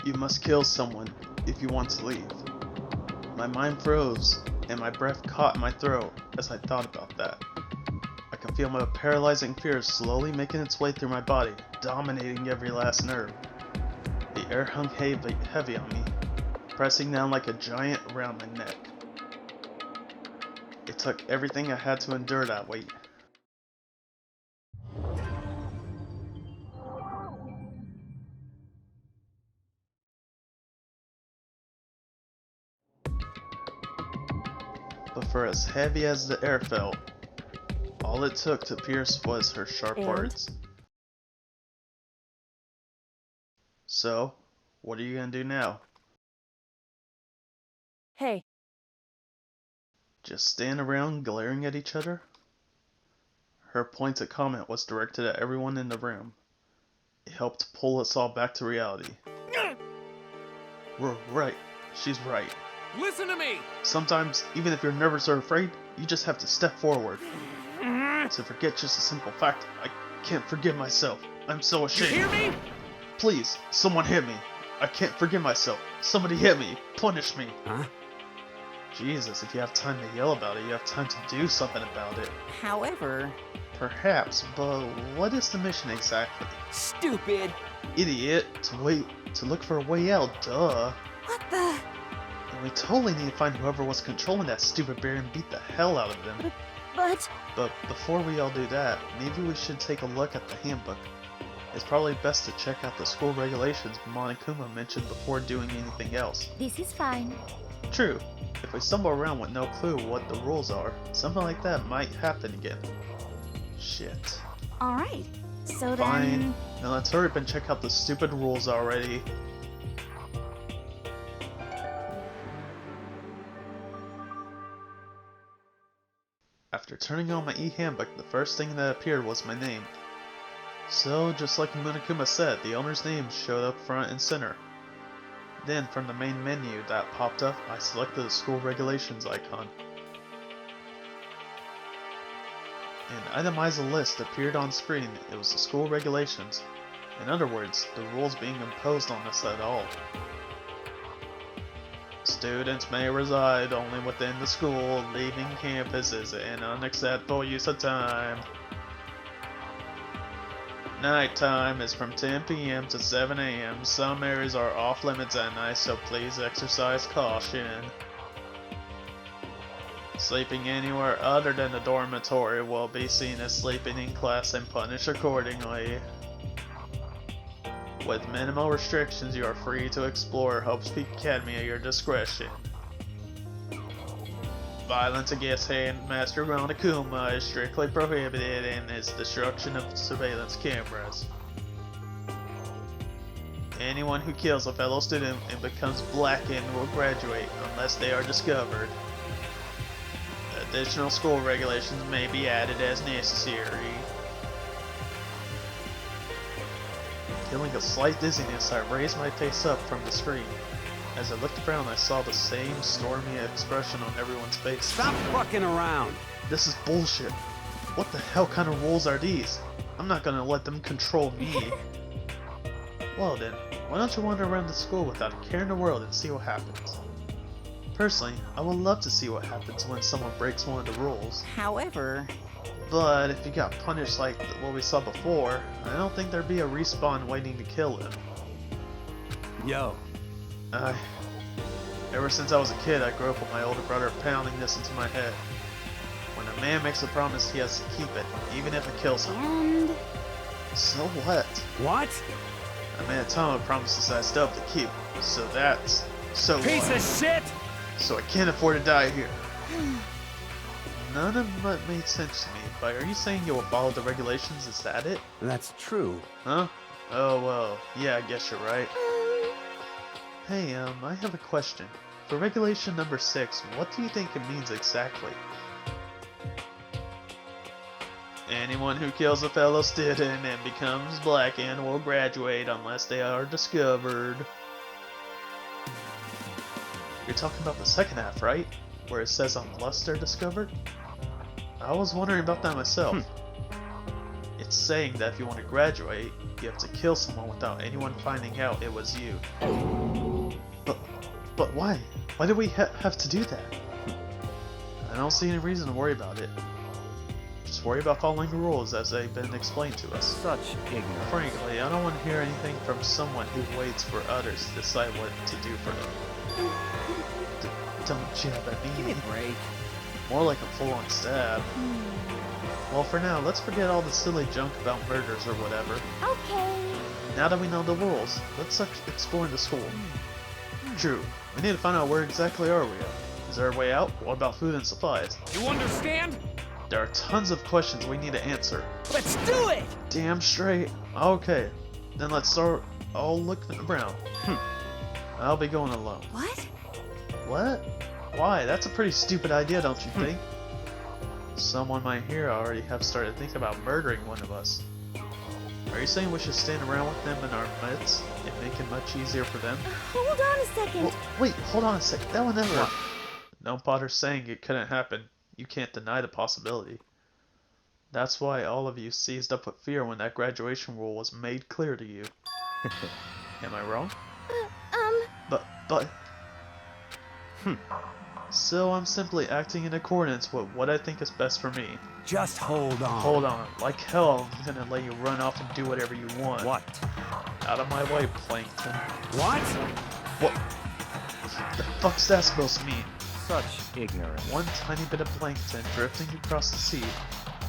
You must kill someone if you want to leave. My mind froze, and my breath caught in my throat as I thought about that. I can feel my paralyzing fear slowly making its way through my body, dominating every last nerve. The air hung heavy on me, pressing down like a giant around my neck. It took everything I had to endure that weight. But for as heavy as the air felt, all it took to pierce was her sharp words. So, what are you gonna do now? Hey. Just stand around glaring at each other? Her pointed comment was directed at everyone in the room. It helped pull us all back to reality. We're right. She's right. Listen to me! Sometimes, even if you're nervous or afraid, you just have to step forward. To forget just a simple fact, I can't forgive myself. I'm so ashamed. You hear me? Please, someone hit me. I can't forgive myself. Somebody hit me. Punish me. Huh? Jesus, if you have time to yell about it, you have time to do something about it. However... Perhaps, but what is the mission exactly? Stupid! Idiot. To look for a way out, duh. What the... And we totally need to find whoever was controlling that stupid bear and beat the hell out of them. But before we all do that, maybe we should take a look at the handbook. It's probably best to check out the school regulations Monokuma mentioned before doing anything else. This is fine. True. If we stumble around with no clue what the rules are, something like that might happen again. Shit. Alright, so Fine. then... Now let's hurry up and check out the stupid rules already. After turning on my e-handbook, the first thing that appeared was my name. So, just like Monokuma said, the owner's name showed up front and center. Then, from the main menu that popped up, I selected the school regulations icon. An itemized list appeared on screen. It was the school regulations. In other words, the rules being imposed on us at all. Students may reside only within the school. Leaving campus is an unacceptable use of time. Nighttime is from 10 p.m. to 7 a.m. Some areas are off limits at night, so please exercise caution. Sleeping anywhere other than the dormitory will be seen as sleeping in class and punished accordingly. With minimal restrictions, you are free to explore Hope's Peak Academy at your discretion. Violence against Handmaster Monokuma is strictly prohibited and is destruction of surveillance cameras. Anyone who kills a fellow student and becomes blackened will graduate unless they are discovered. Additional school regulations may be added as necessary. Feeling a slight dizziness, I raised my face up from the screen. As I looked around, I saw the same stormy expression on everyone's face. Stop fucking around! This is bullshit. What the hell kind of rules are these? I'm not gonna let them control me. Well then, why don't you wander around the school without a care in the world and see what happens? Personally, I would love to see what happens when someone breaks one of the rules. However... But if you got punished like what we saw before, I don't think there'd be a respawn waiting to kill him. Yo. Ever since I was a kid, I grew up with my older brother pounding this into my head. When a man makes a promise, he has to keep it, even if it kills him. And... So what? What? I made a ton of promises I still have to keep, so that's... So Piece what? of shit! So I can't afford to die here. None of that made sense to me, but are you saying you will follow the regulations? Is that it? That's true. Huh? Oh well, yeah, I guess you're right. Hey, I have a question. For regulation number 6, what do you think it means exactly? Anyone who kills a fellow student and becomes blackened will graduate unless they are discovered. You're talking about the second half, right? Where it says unless they're discovered? I was wondering about that myself. It saying that if you want to graduate, you have to kill someone without anyone finding out it was you. But why? Why do we have to do that? I don't see any reason to worry about it. Just worry about following the rules as they've been explained to us. Such ignorance. Frankly, I don't want to hear anything from someone who waits for others to decide what to do for them. Don't jab at Give me me. a break. More like a full-on stab. Well, for now, let's forget all the silly junk about murders or whatever. Okay. Now that we know the rules, let's start exploring the school. True, we need to find out where exactly are we at. Is there a way out? What about food and supplies? You understand? There are tons of questions we need to answer. Let's do it! Damn straight. Okay, then let's start all looking around. I'll be going alone. What? What? Why? That's a pretty stupid idea, don't you think? Someone might here already have started thinking about murdering one of us. Are you saying we should stand around with them in our midst and make it much easier for them? Hold on a second. Well, wait, hold on a sec. That would never. No bother saying it couldn't happen. You can't deny the possibility. That's why all of you seized up with fear when that graduation rule was made clear to you. Am I wrong? But. So I'm simply acting in accordance with what I think is best for me. Just hold on. Hold on. Like hell, I'm gonna let you run off and do whatever you want. What? Out of my way, Plankton. What? What the fuck's that supposed to mean? Such ignorance. One tiny bit of plankton drifting across the sea.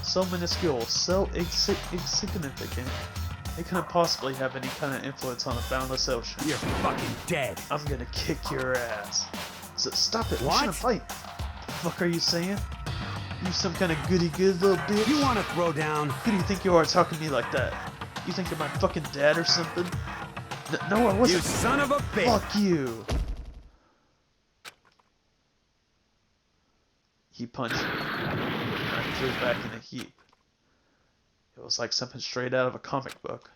So minuscule, so insignificant, it couldn't possibly have any kind of influence on the boundless ocean. You're fucking dead. I'm gonna kick your ass. So stop it, we What? shouldn't fight. The fuck are you saying? You some kind of goody-good little bitch? You want to throw down? Who do you think you are talking to me like that? You think you're my fucking dad or something? No, I You wasn't. son of a bitch. Fuck you. He punched me. I flew back in a heap. It was like something straight out of a comic book.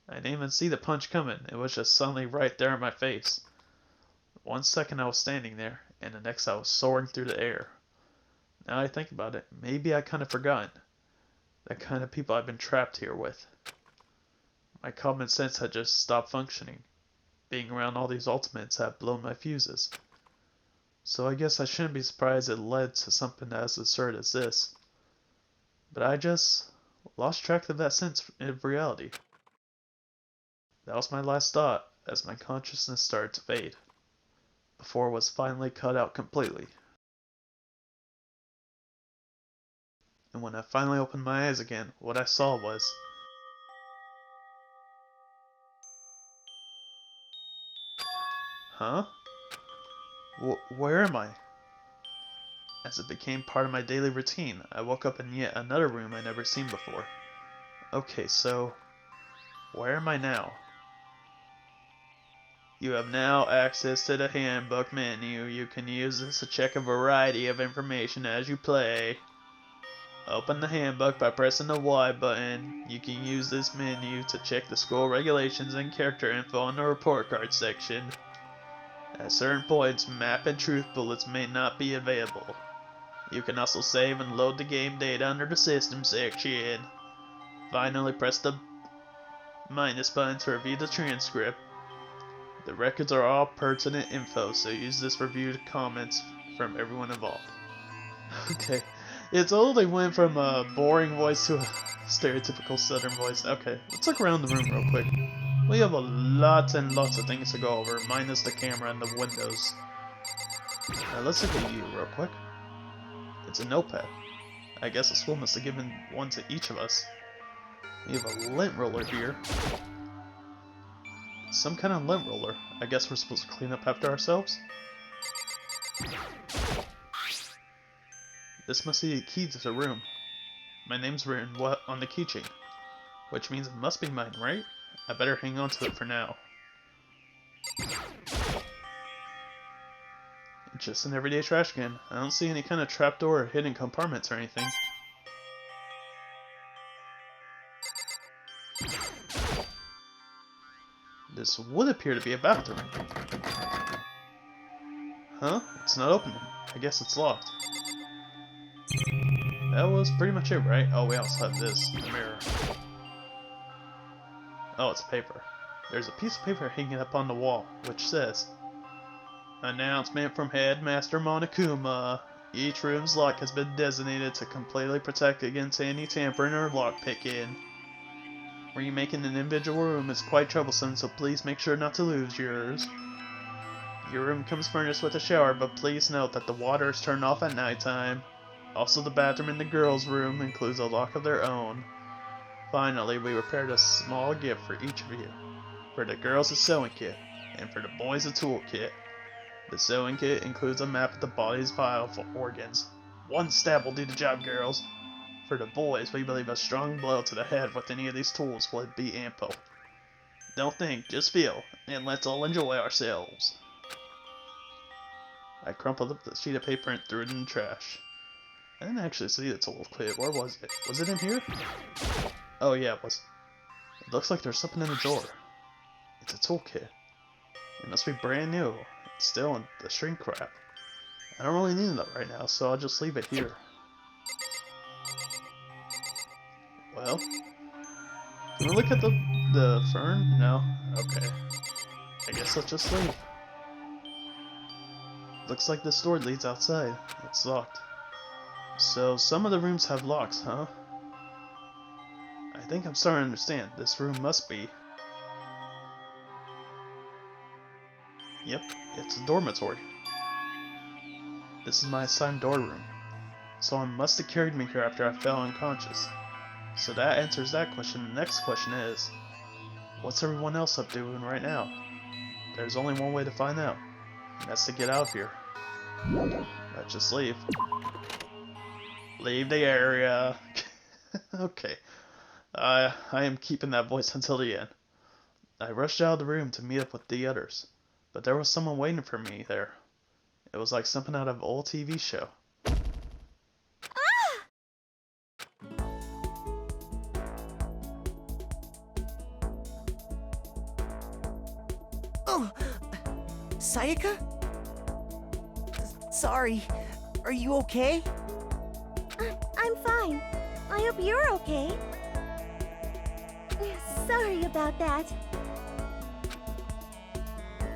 I didn't even see the punch coming. It was just suddenly right there in my face. 1 second I was standing there, and the next I was soaring through the air. Now I think about it, maybe I kind of forgotten. The kind of people I've been trapped here with. My common sense had just stopped functioning. Being around all these ultimates had blown my fuses. So I guess I shouldn't be surprised it led to something as absurd as this. But I just lost track of that sense of reality. That was my last thought as my consciousness started to fade, before it was finally cut out completely. And when I finally opened my eyes again, what I saw was... Huh? Where am I? As it became part of my daily routine, I woke up in yet another room I'd never seen before. Okay, so... where am I now? You have now access to the Handbook Menu. You can use this to check a variety of information as you play. Open the handbook by pressing the Y button. You can use this menu to check the school regulations and character info in the report card section. At certain points, map and truth bullets may not be available. You can also save and load the game data under the system section. Finally, press the minus button to review the transcript. The records are all pertinent info, so use this review to comments from everyone involved. Okay, it totally went from a boring voice to a stereotypical southern voice. Okay, let's look around the room real quick. We have a lot and lots of things to go over, minus the camera and the windows. Now let's look at you real quick. It's a notepad. I guess the school must have given one to each of us. We have a lint roller here. Some kind of lint roller. I guess we're supposed to clean up after ourselves? This must be the key to the room. My name's written on the keychain, which means it must be mine, right? I better hang on to it for now. Just an everyday trash can. I don't see any kind of trapdoor or hidden compartments or anything. This would appear to be a bathroom. Huh? It's not opening. I guess it's locked. That was pretty much it, right? Oh, we also have this, the mirror. Oh, it's paper. There's a piece of paper hanging up on the wall, which says, "Announcement from Headmaster Monokuma. Each room's lock has been designated to completely protect against any tampering or lockpicking. Remaking an individual room is quite troublesome, so please make sure not to lose yours. Your room comes furnished with a shower, but please note that the water is turned off at nighttime. Also, the bathroom in the girls' room includes a lock of their own. Finally, we prepared a small gift for each of you. For the girls, a sewing kit, and for the boys, a tool kit. The sewing kit includes a map of the body's vital for organs. One stab will do the job, girls. For the boys, we believe a strong blow to the head with any of these tools would be ample. Don't think, just feel, and let's all enjoy ourselves." I crumpled up the sheet of paper and threw it in the trash. I didn't actually see the tool kit. Where was it? Was it in here? Oh yeah, it was. It looks like there's something in the drawer. It's a toolkit. It must be brand new. It's still in the shrink wrap. I don't really need that right now, so I'll just leave it here. Well, can we look at the fern? No? Okay. I guess let's just leave. Looks like this door leads outside. It's locked. So some of the rooms have locks, huh? I think I'm starting to understand. This room must be... Yep, it's a dormitory. This is my assigned dorm room. Someone must have carried me here after I fell unconscious. So that answers that question. The next question is, what's everyone else up doing right now? There's only one way to find out, and that's to get out of here. Let's just leave. Leave the area. Okay. I am keeping that voice until the end. I rushed out of the room to meet up with the others, but there was someone waiting for me there. It was like something out of an old TV show. Oh, Sayaka? Sorry. Are you okay? I'm fine. I hope you're okay. Sorry about that.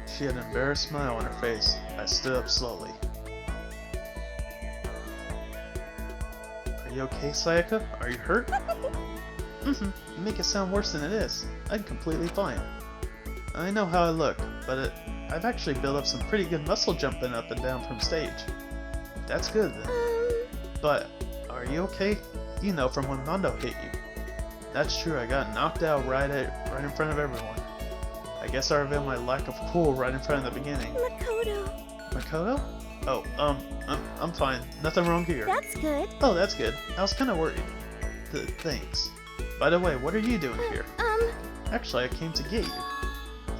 She had an embarrassed smile on her face. I stood up slowly. Are you okay, Sayaka? Are you hurt? You make it sound worse than it is. I'm completely fine. I know how I look, but I've actually built up some pretty good muscle jumping up and down from stage. That's good then. But, are you okay? You know, from when Mondo hit you. That's true, I got knocked out right in front of everyone. I guess I revealed my lack of cool right in front of the beginning. Makoto. Makoto? Oh, I'm fine. Nothing wrong here. That's good. Oh, that's good. I was kind of worried. Thanks. By the way, what are you doing here? Actually, I came to get you.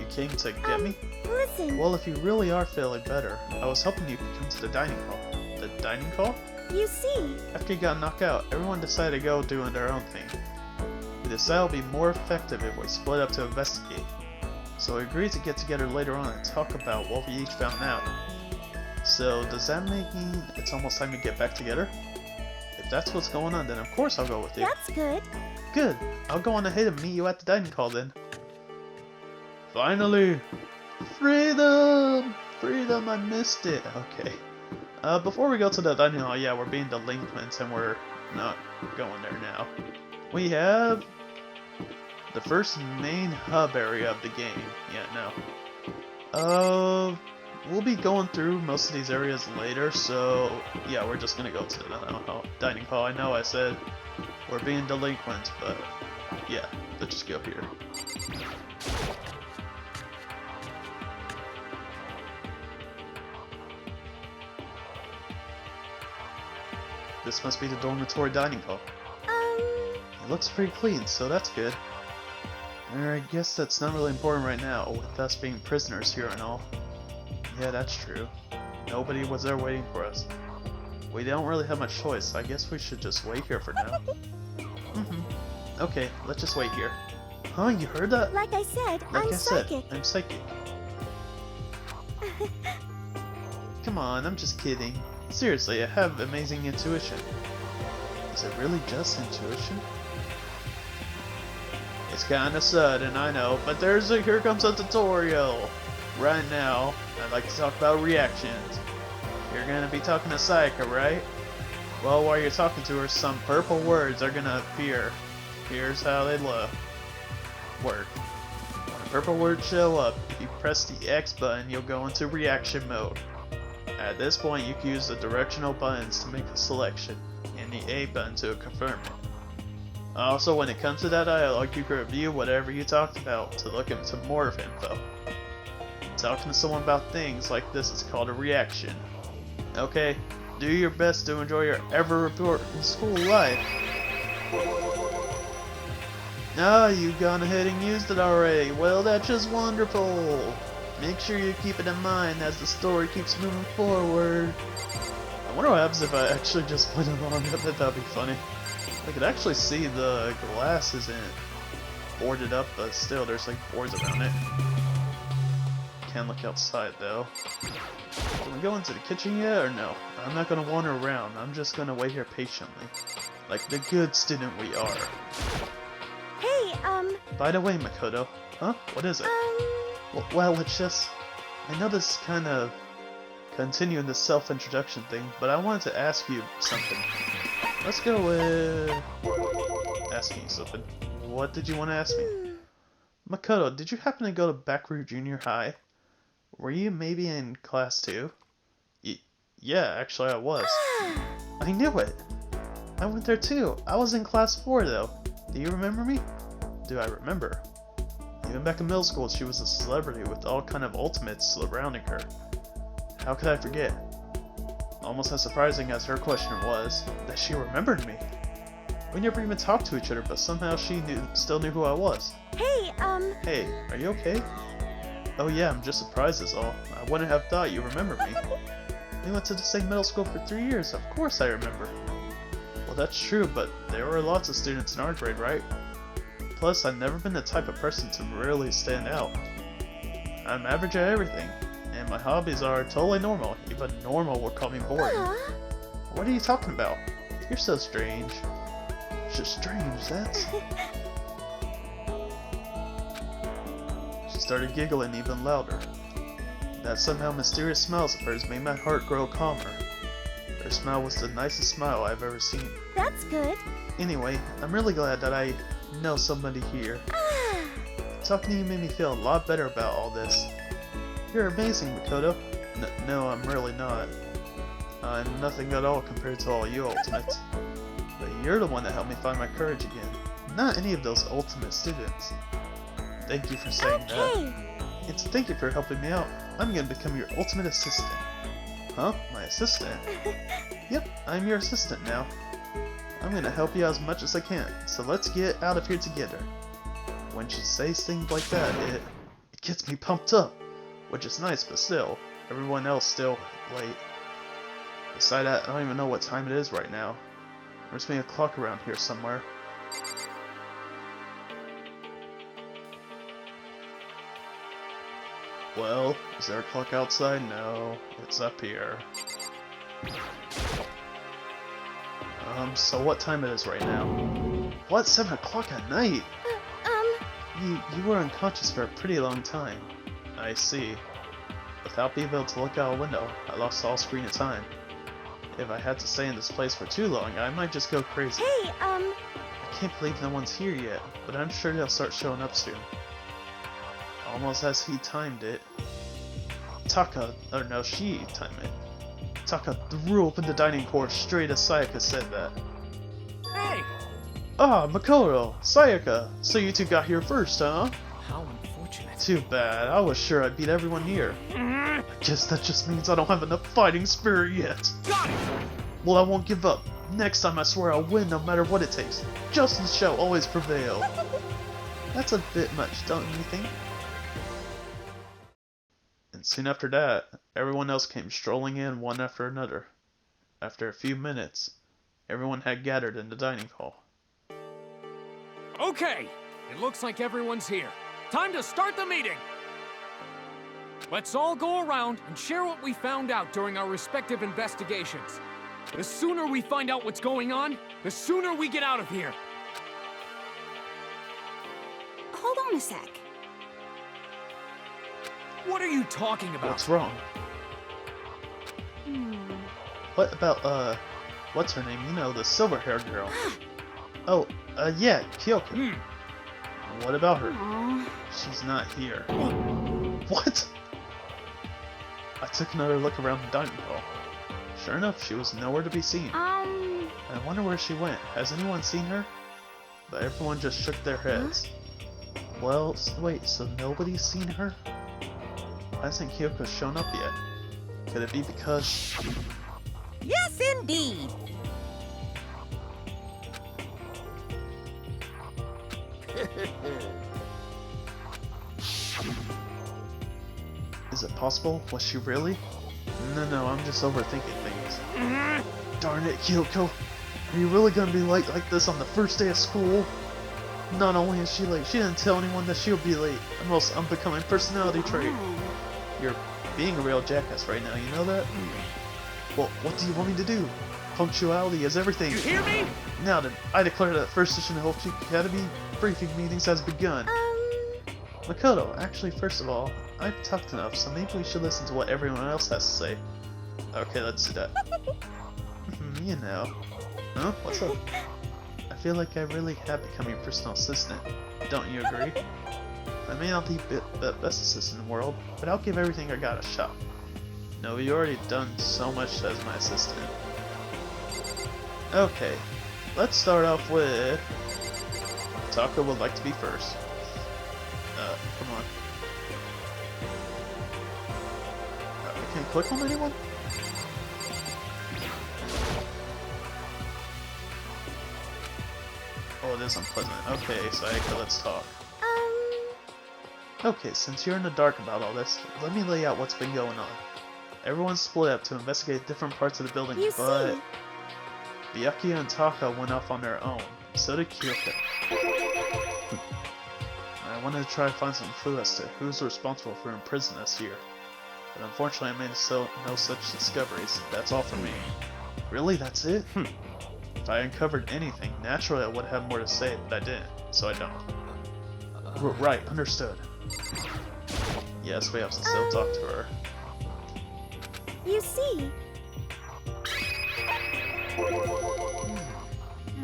You came to get me? Listen. Well, if you really are feeling better, I was hoping you could come to the dining hall. The dining hall? You see. After you got knocked out, everyone decided to go doing their own thing. We decided it would be more effective if we split up to investigate. So we agreed to get together later on and talk about what we each found out. So does that mean it's almost time to get back together? If that's what's going on, then of course I'll go with you. That's good. Good. I'll go on ahead and meet you at the dining hall then. Finally! Freedom! Freedom, I missed it. Okay. Before we go to the dining hall, yeah, we're being delinquents and we're not going there now. We have the first main hub area of the game. Yeah, no. We'll be going through most of these areas later, so yeah, we're just gonna go to the dining hall. I know I said we're being delinquents, but yeah, let's just go here. This must be the dormitory dining hall. It looks pretty clean, so that's good. I guess that's not really important right now, with us being prisoners here and all. Yeah, that's true. Nobody was there waiting for us. We don't really have much choice. I guess we should just wait here for now. Okay, let's just wait here. Huh, you heard that? Like I said, I'm psychic. I'm psychic. Come on, I'm just kidding. Seriously, I have amazing intuition. Is it really just intuition? It's It's kinda sudden, I know, but here comes a tutorial. Right now, I'd like to talk about reactions. You're gonna be talking to Sayaka, right? Well, while you're talking to her, some purple words are gonna appear. Here's how they work. When the purple words show up, if you press the X button, you'll go into reaction mode. At this point, you can use the directional buttons to make a selection, and the A button to confirm it. Also, when it comes to that dialogue, you can review whatever you talked about to look into more of info. Talking to someone about things like this is called a reaction. Okay, do your best to enjoy your ever-important school life. Ah, you've gone ahead and used it already. Well, that's just wonderful. Make sure you keep it in mind as the story keeps moving forward. I wonder what happens if I actually just put it on. I bet that'd be funny. I could actually see the glass isn't boarded up, but still there's like boards around it. Can't look outside though. Can we go into the kitchen yet or no? I'm not gonna wander around. I'm just gonna wait here patiently. Like the good student we are. Hey, By the way, Makoto. Huh? What is it? Well, it's just... I know this is kind of continuing the self-introduction thing, but I wanted to ask you something. Let's go with... asking you something. What did you want to ask me? Makoto, did you happen to go to Backroot Junior High? Were you maybe in class 2? Yeah, actually I was. I knew it! I went there too. I was in class 4 though. Do you remember me? Do I remember? Even back in middle school, she was a celebrity with all kind of ultimates surrounding her. How could I forget? Almost as surprising as her question was, that she remembered me. We never even talked to each other, but somehow she still knew who I was. hey, Hey, are you okay? Oh yeah, I'm just surprised is all. I wouldn't have thought you remembered me. We went to the same middle school for 3 years, of course I remember. Well, that's true, but there were lots of students in our grade, right? Plus, I've never been the type of person to really stand out. I'm average at everything, and my hobbies are totally normal. Even normal would call me boring. What are you talking about? You're so strange. Just strange, that's... She started giggling even louder. That somehow mysterious smile of hers made my heart grow calmer. Her smile was the nicest smile I've ever seen. that's good. Anyway, I'm really glad that I know somebody here. Talking to you made me feel a lot better about all this. You're amazing, Makoto. No, I'm really not. I'm nothing at all compared to all you ultimates. But you're the one that helped me find my courage again. Not any of those ultimate students. Thank you for saying that. And to thank you for helping me out, I'm gonna become your ultimate assistant. Huh? My assistant? Yep, I'm your assistant now. I'm gonna help you out as much as I can, so let's get out of here together. When she says things like that, it gets me pumped up, which is nice, but still, everyone else still late. Besides that, I don't even know what time it is right now. There must be a clock around here somewhere. Well, is there a clock outside? No, it's up here. So what time it is right now? What? 7 o'clock at night? You were unconscious for a pretty long time. I see. Without being able to look out a window, I lost all screen of time. If I had to stay in this place for too long, I might just go crazy. Hey, I can't believe no one's here yet, but I'm sure they'll start showing up soon. Almost as he timed it. She timed it. Taka threw open the dining core straight as Sayaka said that. Hey! Ah, Makoto! Sayaka! So you two got here first, huh? How unfortunate. Too bad. I was sure I'd beat everyone here. Guess that just means I don't have enough fighting spirit yet. Got it! Well, I won't give up. Next time I swear I'll win no matter what it takes. Justice shall always prevail. That's a bit much, don't you think? And soon after that, everyone else came strolling in one after another. After a few minutes, everyone had gathered in the dining hall. Okay, it looks like everyone's here. Time to start the meeting! Let's all go around and share what we found out during our respective investigations. The sooner we find out what's going on, the sooner we get out of here. down a sec. What are you talking about? What's wrong? What about, what's her name? You know, the silver-haired girl. Oh, yeah, Kyoko. What about her? Aww. She's not here. What? I took another look around the dining hall. Sure enough, she was nowhere to be seen. I wonder where she went. Has anyone seen her? But everyone just shook their heads. Well, wait, so nobody's seen her? Why hasn't Kyoko shown up yet? Could it be because... Yes, indeed. Is it possible? Was she really? No, I'm just overthinking things. Darn it, Kyoko. Are you really gonna be late like this on the first day of school? Not only is she late, she didn't tell anyone that she'll be late. A most unbecoming personality trait. You're being a real jackass right now, you know that? Well, what do you want me to do? Punctuality is everything. You hear me? Now then, I declare that first session of Hope Academy briefing meetings has begun. Makoto, actually, first of all, I've talked enough, so maybe we should listen to what everyone else has to say. Okay, let's do that. You know. Huh? What's up? I feel like I really have become your personal assistant. Don't you agree? I may not be the best assistant in the world, but I'll give everything I got a shot. No, you already done so much as my assistant. Okay, let's start off with... Taka would like to be first. Come on. I can't click on anyone? Oh, it is unpleasant. Okay, Sayaka, let's talk. Okay, since you're in the dark about all this, let me lay out what's been going on. Everyone's split up to investigate different parts of the building, but... Byakuya and Taka went off on their own. So did Kyoko. I wanted to try to find some clue as to who's responsible for imprisonment us here. But unfortunately I made no such discoveries. That's all for me. Really? That's it? If I uncovered anything, naturally I would have more to say, but I didn't. So I don't. Right, understood. Yes, we have to still talk to her. You see,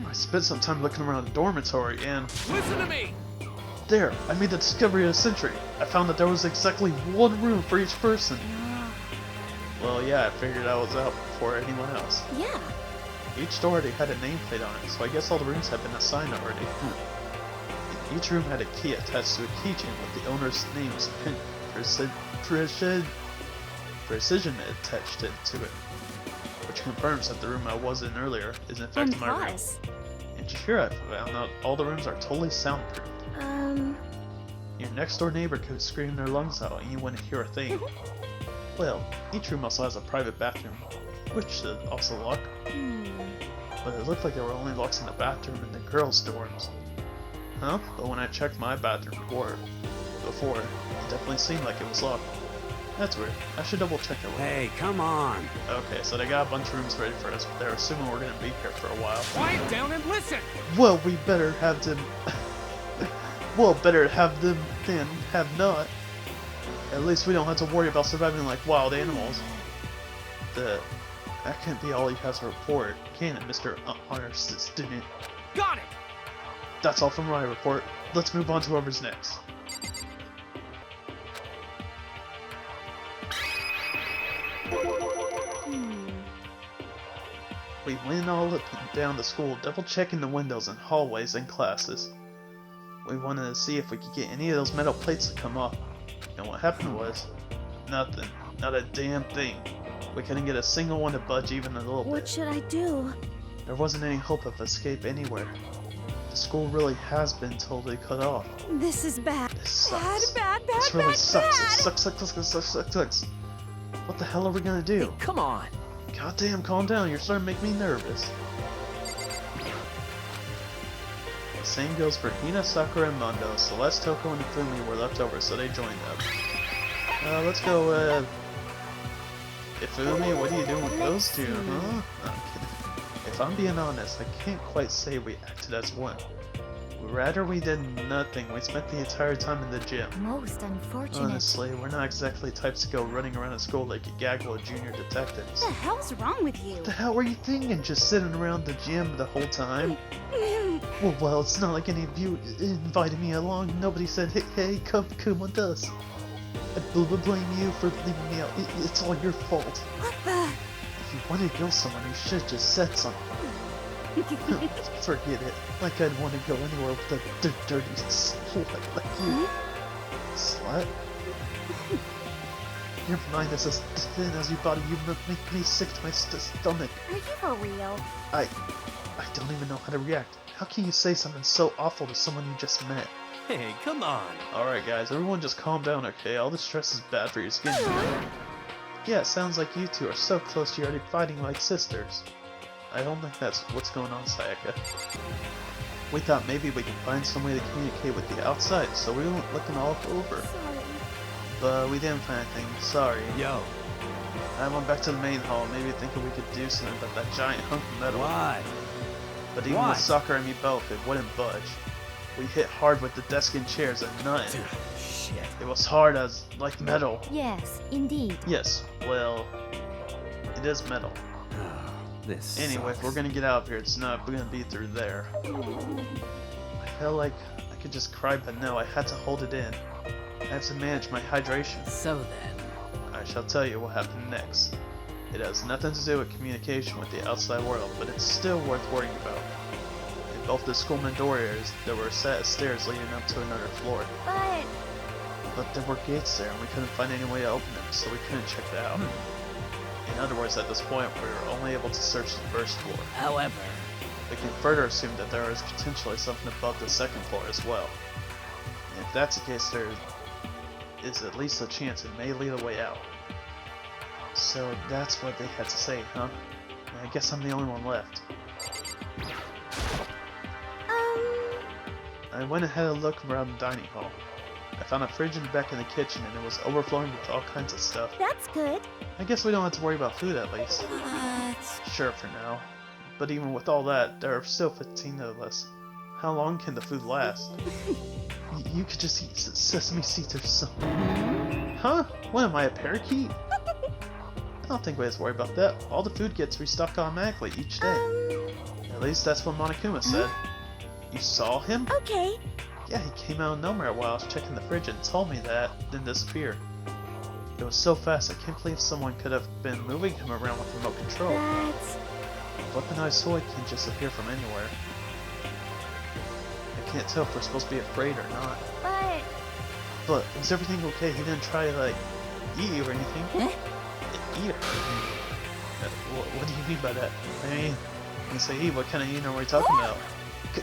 I spent some time looking around the dormitory and... Listen to me! There! I made the discovery of the century! I found that there was exactly one room for each person! Well, yeah, I figured I was out before anyone else. yeah. Each door already had a nameplate on it, so I guess all the rooms had been assigned already. Each room had a key attached to a keychain with the owner's name's precision attached to it, which confirms that the room I was in earlier is in fact my room. And here I found out all the rooms are totally soundproof. Your next door neighbor could scream their lungs out and you wouldn't hear a thing. Well, each room also has a private bathroom, which should also lock. But it looked like there were only locks in the bathroom and the girls' dorms. Huh? But when I checked my bathroom before, it definitely seemed like it was locked. That's weird. I should double check it. Hey, come on. Okay, so they got a bunch of rooms ready for us, but they're assuming we're gonna be here for a while. Quiet down and listen! Well, we better have them... well, better have them than have not. At least we don't have to worry about surviving like wild animals. That can't be all you have to report, can it, Mr. Honor Student? Got it! That's all from my report. Let's move on to whoever's next. We went all up and down the school, double checking the windows and hallways and classes. We wanted to see if we could get any of those metal plates to come off. And what happened was, nothing. Not a damn thing. We couldn't get a single one to budge even a little bit. What should I do? There wasn't any hope of escape anywhere. The school really has been totally cut off. This is bad. This sucks. Bad. This really sucks. It sucks. What the hell are we gonna do? Hey, come on. Goddamn, calm down. You're starting to make me nervous. The same goes for Hina, Sakura, and Mondo. Celeste, Toko, and Ifumi were left over, so they joined up. Let's go with... Ifumi, what are you doing with those two, huh? I'm kidding. If I'm being honest, I can't quite say we acted as one. Rather we did nothing. We spent the entire time in the gym. Most unfortunate. Honestly, we're not exactly types to go running around at school like a gaggle of junior detectives. What the hell's wrong with you? What the hell were you thinking? Just sitting around the gym the whole time? Well, it's not like any of you invited me along. Nobody said, hey, come with us. I blame you for leaving me out. It's all your fault. What the? If you wanted to go somewhere, you should have just said something. Forget it. Like I'd want to go anywhere with a dirty slut like you. Slut? Your mind is as thin as your body. You make me sick to my stomach. Are you for real? I don't even know how to react. How can you say something so awful to someone you just met? Hey, come on. Alright guys, everyone just calm down, okay? All this stress is bad for your skin. Yeah, it sounds like you two are so close you're already fighting like sisters. I don't think that's what's going on, Sayaka. We thought maybe we could find some way to communicate with the outside, so we went looking all over. Sorry. But we didn't find anything, sorry. Yo, I went back to the main hall, maybe thinking we could do something about that giant hunk of metal. why? But even What? with Sakura and me both, it wouldn't budge. We hit hard with the desk and chairs and nothing. Shit. It was hard as, like metal. Yes, indeed. Yes, well, it is metal. This Anyway, if sucks. we're gonna get out of here, it's not gonna be through there. I felt like I could just cry, but no, I had to hold it in. I have to manage my hydration. So then. I shall tell you what happened next. It has nothing to do with communication with the outside world, but it's still worth worrying about. In both the school and door areas, there were a set of stairs leading up to another floor. But there were gates there, and we couldn't find any way to open them, so we couldn't check that out. In other words, at this point, we were only able to search the first floor. However, We can further assume that there is potentially something above the second floor as well. And if that's the case, there is at least a chance it may lead a way out. So that's what they had to say, huh? I guess I'm the only one left. I went ahead and looked around the dining hall. I found a fridge in the back of the kitchen and it was overflowing with all kinds of stuff. That's good. I guess we don't have to worry about food at least. What? Sure for now. But even with all that, there are still 15 of us. How long can the food last? You could just eat sesame seeds or something. Huh? What am I, a parakeet? I don't think we have to worry about that. All the food gets restocked automatically each day. At least that's what Monokuma said. You saw him? Okay. Yeah, he came out of nowhere while I was checking the fridge and told me that, then disappeared. It was so fast, I can't believe someone could have been moving him around with remote control. That's... A weaponized sword can just appear from anywhere. I can't tell if we're supposed to be afraid or not. But, is everything okay? He didn't try to, like, eat you or anything? Huh? Eat her? What do you mean by that? I mean, you say eat, what kind of eating are we talking about?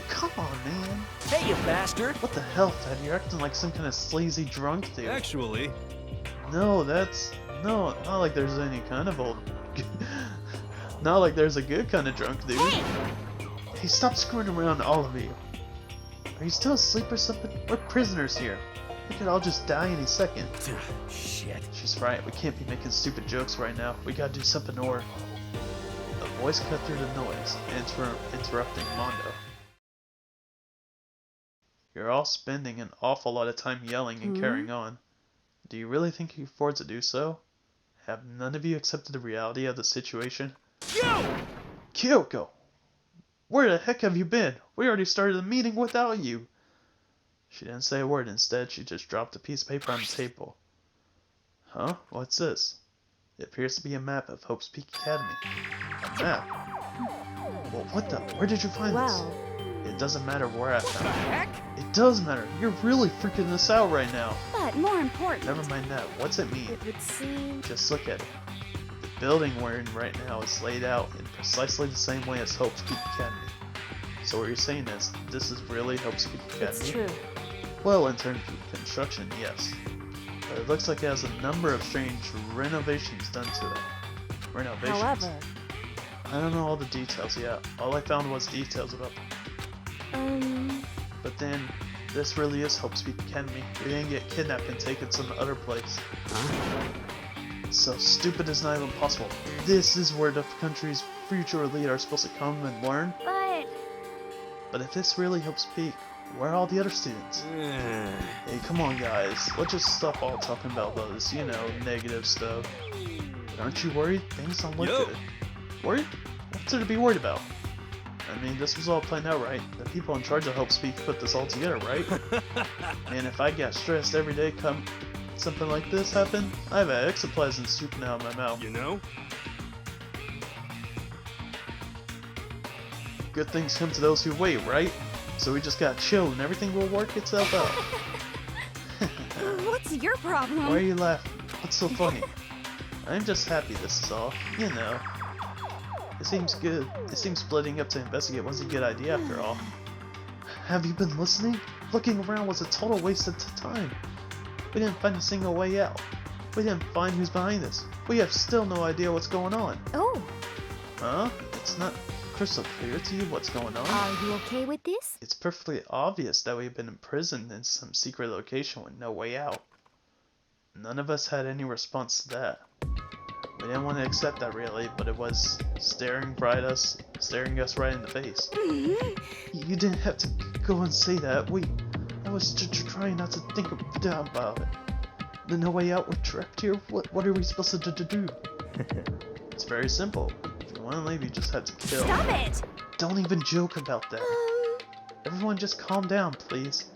Come on, man. hey, you bastard! What the hell, Ted? You're acting like some kind of sleazy drunk dude. Actually, No, that's... No, not like there's any kind of old... Not like there's a good kind of drunk dude. Hey, stop screwing around, all of you. Are you still asleep or something? We're prisoners here. We could all just die any second. shit. She's right, we can't be making stupid jokes right now. We gotta do something or... A voice cut through the noise, interrupting Mondo. You're all spending an awful lot of time yelling and carrying on. Do you really think you can afford to do so? Have none of you accepted the reality of the situation? Kyoko! Where the heck have you been? We already started the meeting without you! She didn't say a word. Instead, she just dropped a piece of paper on the table. Huh? What's this? It appears to be a map of Hope's Peak Academy. A map? Well, what the? Where did you find this? It doesn't matter where I found it. Heck? It does matter. You're really freaking us out right now. But more important, Never mind that. What's it mean? it would seem... Just look at it. The building we're in right now is laid out in precisely the same way as Hope's Peak Academy. So what you're saying is, this is really Hope's Peak Academy? It's true. Well, in terms of construction, yes. But it looks like it has a number of strange renovations done to it. Renovations? However... I don't know all the details yet. All I found was details about them. But then, this really is Hope's Peak Academy. We didn't get kidnapped and taken some other place. It's so stupid it's not even possible. This is where the country's future elite are supposed to come and learn? But... But if this really Hope's Peak, Where are all the other students? Hey, come on guys, let's just stop all talking about those, you know, negative stuff. Aren't you worried? Things don't look good. Worried? What's there to be worried about? I mean, this was all planned out, right? The people in charge of Hope Speak put this all together, right? And if I got stressed every day come something like this happen, I have an ectoplasm souping out of my mouth. You know? Good things come to those who wait, right? So we just gotta chill and everything will work itself out. What's your problem? Why are you laughing? What's so funny? I'm just happy this is all, you know. It seems good. It seems splitting up to investigate was a good idea after all. Have you been listening? Looking around was a total waste of time. We didn't find a single way out. We didn't find who's behind this. We have still no idea what's going on. Oh, Huh? It's not crystal clear to you what's going on? are you okay with this? It's perfectly obvious that we've been imprisoned in some secret location with no way out. None of us had any response to that. We didn't want to accept that really, but it was staring us right in the face. You didn't have to go and say that. I was trying not to think about it. The no way out, we're trapped here. What are we supposed to do? It's very simple. If you want to leave, you just have to kill. Stop it! Don't even joke about that. Everyone just calm down, please.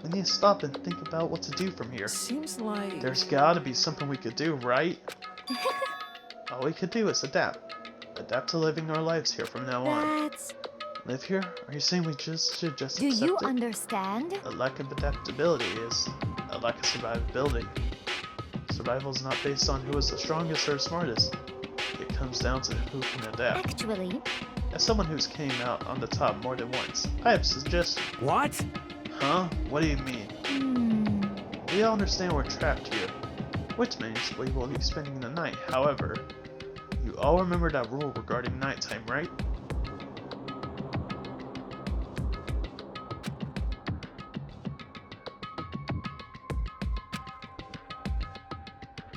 We need to stop and think about what to do from here. Seems like... There's gotta be something we could do, right? All we could do is adapt. Adapt to living our lives here from now on. That's... Live here? Are you saying we should just Do accept you it? understand? A lack of adaptability is a lack of survivability. Survival is not based on who is the strongest or smartest. It comes down to who can adapt. Actually, As someone who's came out on the top more than once, I have suggestions. What? Huh? What do you mean? We all understand we're trapped here, which means we will be spending the night. However, you all remember that rule regarding nighttime, right?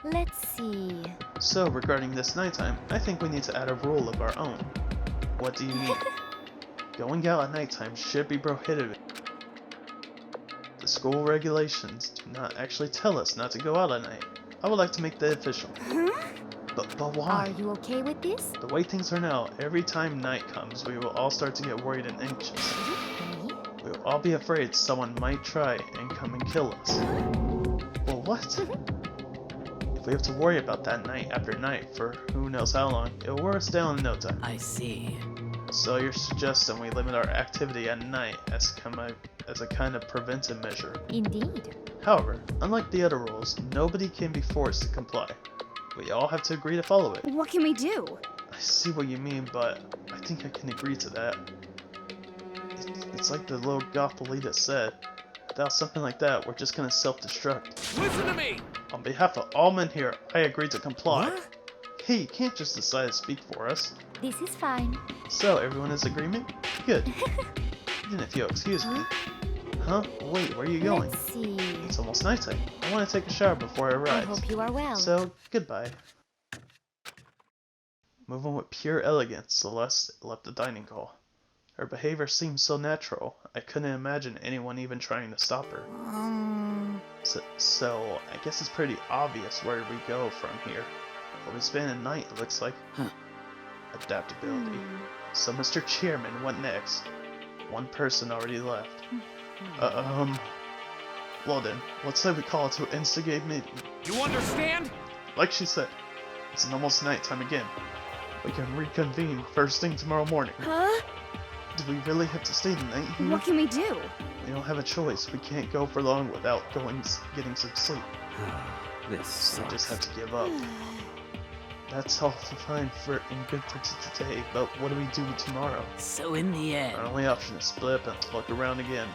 let's see. So, regarding this nighttime, I think we need to add a rule of our own. What do you mean? Going out at nighttime should be prohibited. The school regulations do not actually tell us not to go out at night. I would like to make that official. But why? Are you okay with this? The way things are now, every time night comes, we will all start to get worried and anxious. We will all be afraid someone might try and come and kill us. Well, what? If we have to worry about that night after night for who knows how long, it will wear us down in no time. I see. So you're suggesting we limit our activity at night as a kind of preventive measure. Indeed. However, unlike the other rules, nobody can be forced to comply. We all have to agree to follow it. What can we do? I see what you mean, but I think I can agree to that. It's like the little goth leader said. Without something like that, we're just gonna self-destruct. Listen to me! On behalf of all men here, I agree to comply. What? Hey, you can't just decide to speak for us. This is fine. So, everyone is agreement? Good. Then if you'll excuse me. Huh? Wait, where are you going? Let's see. It's almost nighttime. I want to take a shower before I I arrive. hope you are well. So, goodbye. Moving with pure elegance, Celeste left the dining hall. Her behavior seemed so natural, I couldn't imagine anyone even trying to stop her. So I guess it's pretty obvious where we go from here. But we spend a night, it looks like. Adaptability. So, Mr. Chairman, what next? One person already left. Well then, let's say we call it to instigate meeting. You understand? Like she said, it's almost nighttime again. We can reconvene first thing tomorrow morning. Huh? Do we really have to stay the night here? What can we do? We don't have a choice. We can't go for long without getting some sleep. This So we just have sucks. to give up. That's all fine for and good for today, but what do we do tomorrow? So in the end... Our only option is split up and look around again,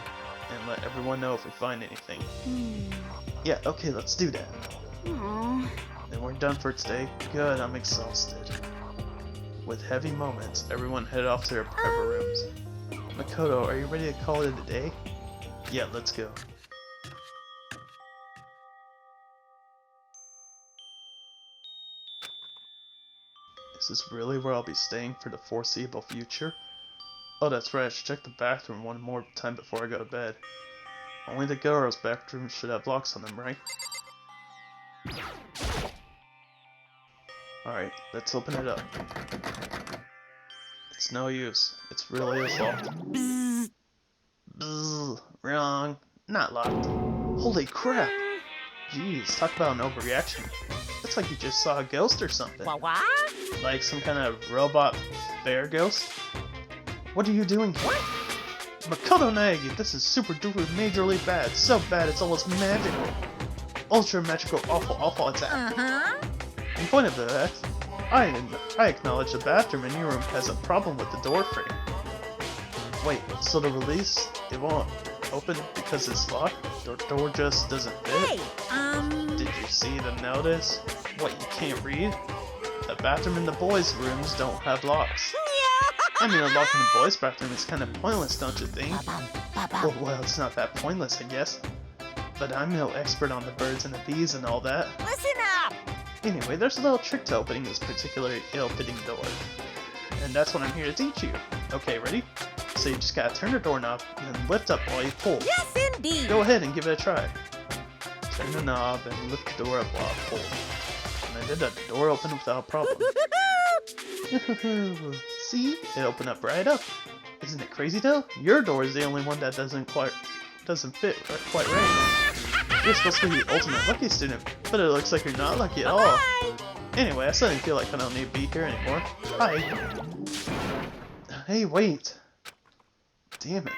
and let everyone know if we find anything. Yeah, okay, let's do that. Aw. Then we're done for today. Good, I'm exhausted. With heavy moments, everyone headed off to their private rooms. Makoto, are you ready to call it a day? Yeah, let's go. Is this really where I'll be staying for the foreseeable future? Oh, that's right, I should check the bathroom one more time before I go to bed. Only the girls' bathrooms should have locks on them, right? Alright, let's open it up. It's no use. It's really is locked. Bzzz. Wrong. Not locked. Holy crap! Jeez, talk about an overreaction. It's like you just saw a ghost or something. What? Like some kind of robot bear ghost? What are you doing here? Makoto Naegi, this is super duper majorly bad. So bad it's almost magical. Ultra magical awful attack. In point of that, I acknowledge the bathroom in your room has a problem with the door frame. Wait, so the release, it won't open because it's locked? The door just doesn't fit? Hey, Did you see the notice? What, you can't read? The bathroom in the boys' rooms don't have locks. I mean, a lock in the boys' bathroom is kind of pointless, don't you think? Well, it's not that pointless, I guess. But I'm no expert on the birds and the bees and all that. Listen up! Anyway, there's a little trick to opening this particularly ill-fitting door. And that's what I'm here to teach you. Okay, ready? So you just gotta turn the doorknob and then lift up while you pull. Yes, indeed! Go ahead and give it a try. Turn the knob and lift the door up while I pull. And I did that. The door opened without a problem. See? It opened up right up. Isn't it crazy though? Your door is the only one that doesn't fit quite right. You're supposed to be the ultimate lucky student, but it looks like you're not lucky at all. Bye. Anyway, I suddenly feel like I don't need to be here anymore. Hi. Hey, wait. Damn it.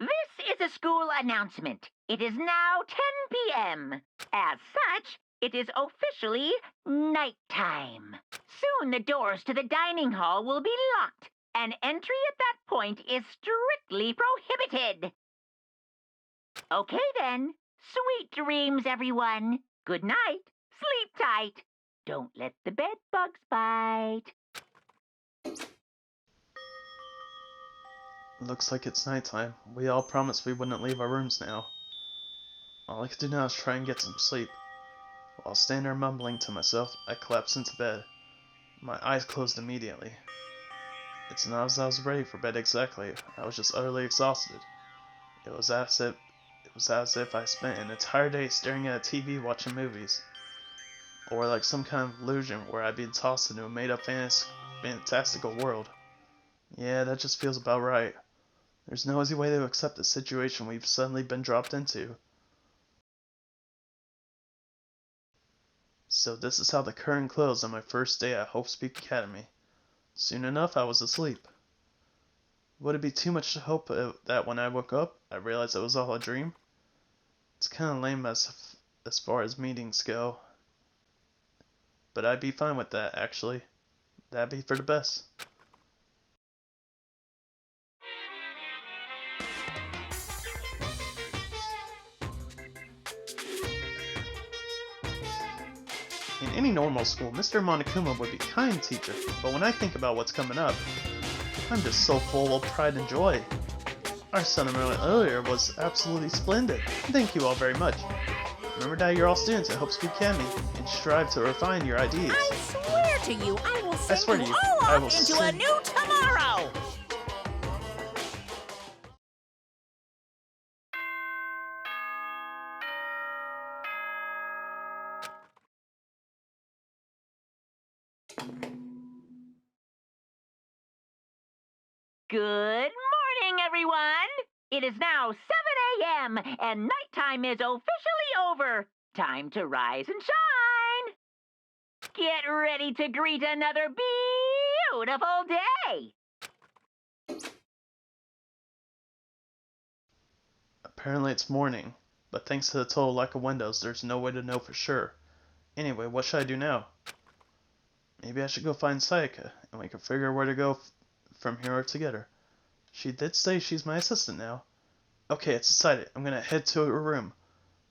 This is a school announcement. It is now 10 p.m. As such, it is officially nighttime. Soon the doors to the dining hall will be locked, and entry at that point is strictly prohibited. Okay then. Sweet dreams, everyone. Good night. Sleep tight. Don't let the bed bugs bite. Looks like it's nighttime. We all promised we wouldn't leave our rooms now. All I could do now is try and get some sleep. While standing there mumbling to myself, I collapsed into bed. My eyes closed immediately. It's not as I was ready for bed exactly. I was just utterly exhausted. It was as if I spent an entire day staring at a TV watching movies. Or like some kind of illusion where I'd been tossed into a made-up fantastical world. Yeah, that just feels about right. There's no easy way to accept the situation we've suddenly been dropped into. So this is how the curtain closed on my first day at Hope Speak Academy. Soon enough, I was asleep. Would it be too much to hope that when I woke up, I realized it was all a dream? It's kind of lame as far as meetings go. But I'd be fine with that, actually. That'd be for the best. In any normal school, Mr. Monokuma would be a kind teacher, but when I think about what's coming up, I'm just so full of pride and joy. Our sentiment earlier was absolutely splendid. Thank you all very much. Remember that you're all students at Hope Speak Academy, and strive to refine your ideas. I swear to you, I will send swear to you you, all I off will into a send- new tomorrow! Good morning, everyone. It is now 7 a.m. and nighttime is officially over. Time to rise and shine. Get ready to greet another beautiful day. Apparently it's morning, but thanks to the total lack of windows, there's no way to know for sure. Anyway, what should I do now? Maybe I should go find Sayaka, and we can figure where to go from here together. She did say she's my assistant now. Okay, it's decided. I'm gonna head to her room.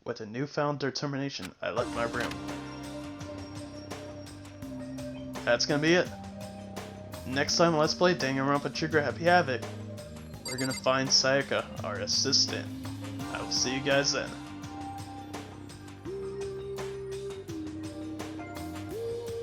With a newfound determination, I left my room. That's gonna be it. Next time on Let's Play Danganronpa Trigger Happy Havoc, we're gonna find Sayaka, our assistant. I will see you guys then.